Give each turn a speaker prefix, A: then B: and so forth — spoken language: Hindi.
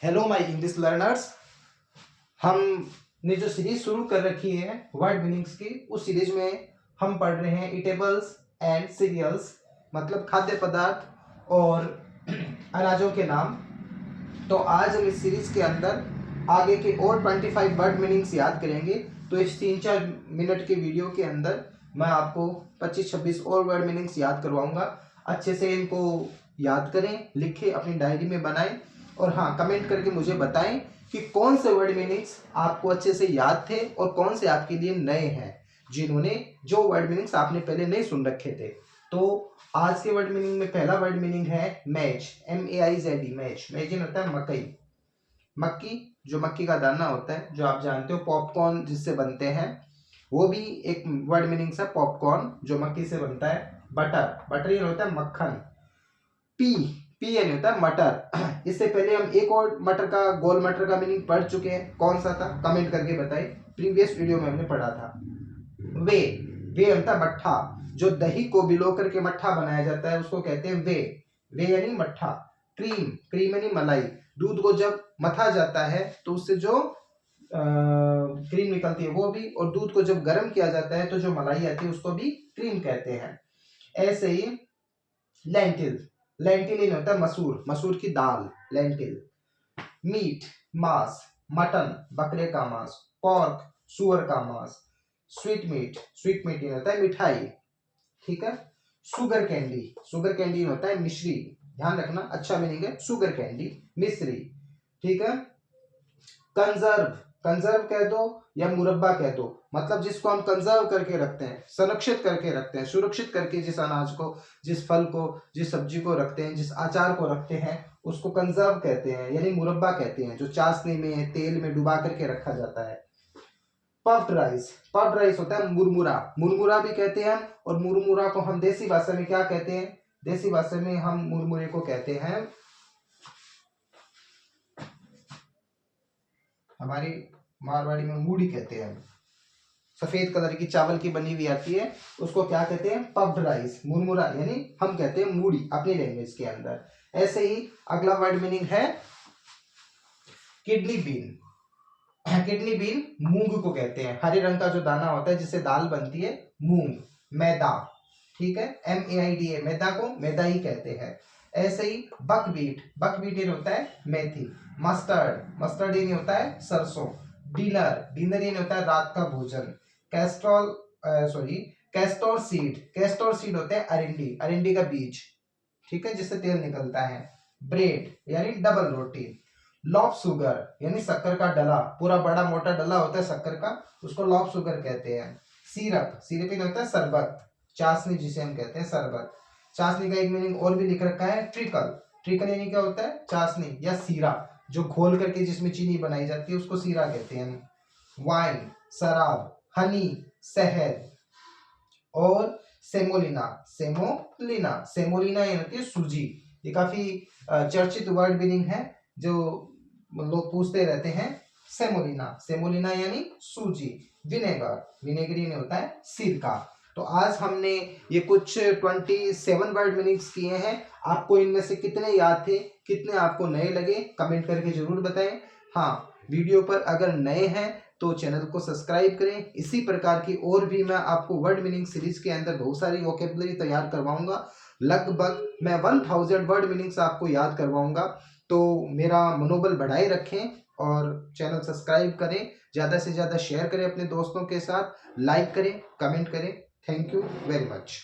A: Hello my English learners. हमने जो सीरीज शुरू कर रखी है वर्ड मीनिंग्स की, उस सीरीज में हम पढ़ रहे हैं ईटेबल्स एंड सीरियल्स, मतलब खाद्य पदार्थ और अनाजों के नाम। तो आज हम इस सीरीज के अंदर आगे के और 25 वर्ड मीनिंग्स याद करेंगे। तो इस 3-4 मिनट के वीडियो के अंदर मैं आपको 25-26 और वर्ड मीनिंग्स याद करवाऊंगा। अच्छे से इनको याद करें, लिखें, अपनी डायरी में बनाएं और हाँ, कमेंट करके मुझे बताएं कि कौन से वर्ड मीनिंग्स आपको अच्छे से याद थे और कौन से आपके लिए नए हैं, जिन्होंने जो वर्ड मीनिंग्स आपने पहले नहीं सुन रखे थे। तो आज के वर्ड मीनिंग में पहला वर्ड मीनिंग है मैज, MAIZ, मैज। मैजिन होता है मकई, मक्की, जो मक्की का दाना होता है, जो आप जानते हो, पॉपकॉर्न जिससे बनते हैं, वो भी एक वर्ड मीनिंग है, पॉपकॉर्न जो मक्की से बनता है। बटर, बटर ये होता है मक्खन। पी, पी यानी होता है मटर। इससे पहले हम एक और मटर का, गोल मटर का मीनिंग पढ़ चुके हैं, कौन सा था कमेंट करके बताइए, प्रीवियस वीडियो में हमने पढ़ा था। वे, वे होता है मट्ठा, जो दही को भिगो करके मट्ठा बनाया जाता है उसको कहते हैं वे, वे यानी मट्ठा। क्रीम, क्रीम यानी मलाई, दूध को जब मथा जाता है तो उससे जो क्रीम निकलती है वो भी, और दूध को जब गर्म किया जाता है तो जो मलाई आती है उसको भी क्रीम कहते हैं। ऐसे ही लेंटिल, लेंटिल इन होता है मसूर, मसूर की दाल, लेंटिल। मीट, मांस, मटन, बकरे का मांस। पॉर्क, सुअर का मांस। स्वीट मीट, स्वीट मीट इन होता है मिठाई, ठीक है। शुगर कैंडी, शुगर कैंडी इन होता है मिश्री, ध्यान रखना, अच्छा मीनिंग है, शुगर कैंडी, मिश्री, ठीक है। कंजर्व, कंजर्व कह दो या मुरब्बा कह दो, मतलब जिसको हम कंजर्व करके रखते हैं, संरक्षित करके रखते हैं, सुरक्षित करके जिस अनाज को, जिस फल को, जिस सब्जी को रखते हैं, जिस अचार को रखते हैं, उसको कंजर्व कहते हैं, यानी मुरब्बा कहते हैं, जो चाशनी में, तेल में डुबा करके रखा जाता है। पफ्ड राइस, पफ्ड राइस होता है मुरमुरा, मुरमुरा भी कहते हैं, और मुरमुरा को हम देसी भाषा में क्या कहते हैं, देसी भाषा में हम मुरमुरे को कहते हैं, हमारी मारवाड़ी में मूढ़ी कहते हैं। सफेद कलर की चावल की बनी हुई आती है, उसको क्या कहते हैं, पफ्ड राइस, मुरमुरा, यानी हम कहते हैं मूढ़ी अपनी लैंग्वेज के अंदर। ऐसे ही अगला वर्ड मीनिंग है किडनी बीन। किडनी बीन मूंग को कहते हैं, हरे रंग का जो दाना होता है जिससे दाल बनती है, मूंग। मैदा, ठीक है, MAIDA, मैदा को मैदा ही कहते हैं। ऐसे ही बकवीट, बकवीट इन होता है मेथी। मस्टर्ड, मस्टर्ड इन होता है सरसों। डिनर, डिनर इन होता है रात का भोजन। कैस्ट्रॉल, सॉरी, कैस्टोर सीड, कैस्टोर सीड होते हैं अरिंडी, अरिंडी का बीज, ठीक है, जिससे तेल निकलता है। ब्रेड यानी डबल रोटी। लॉफ सुगर यानी शक्कर का डला, पूरा बड़ा मोटा डला होता है शक्कर का, उसको लॉफ सुगर कहते हैं। सिरप, सिरप इन होता है शरबत, चाशनी जिसे हम कहते हैं शरबत। चाशनी का एक मीनिंग और भी लिख रखा है, ट्रिकल, ट्रिकल यानी क्या होता है, चाशनी या सीरा, जो घोल करके जिसमें चीनी बनाई जाती है उसको सीरा कहते हैं। वाइन, शराब। हनी, शहद। और सेमोलिना, सेमोलिना, सेमोलिना यानी होती है सूजी। ये काफी चर्चित वर्ड मीनिंग है, जो लोग पूछते रहते हैं। सेमोलिना, सेमोलिना यानी सूजी। विनेगर, विनेगर यानी होता है सिरका। तो आज हमने ये कुछ 27 वर्ड मीनिंग्स किए हैं। आपको इनमें से कितने याद थे, कितने आपको नए लगे, कमेंट करके जरूर बताएं। हाँ, वीडियो पर अगर नए हैं तो चैनल को सब्सक्राइब करें। इसी प्रकार की और भी मैं आपको वर्ड मीनिंग सीरीज के अंदर बहुत सारी वोकेबलरी तैयार करवाऊंगा। लगभग मैं 1000 वर्ड मीनिंग्स आपको याद करवाऊंगा। तो मेरा मनोबल बढ़ाए रखें और चैनल सब्सक्राइब करें, ज़्यादा से ज़्यादा शेयर करें अपने दोस्तों के साथ, लाइक करें, कमेंट करें। Thank you very much.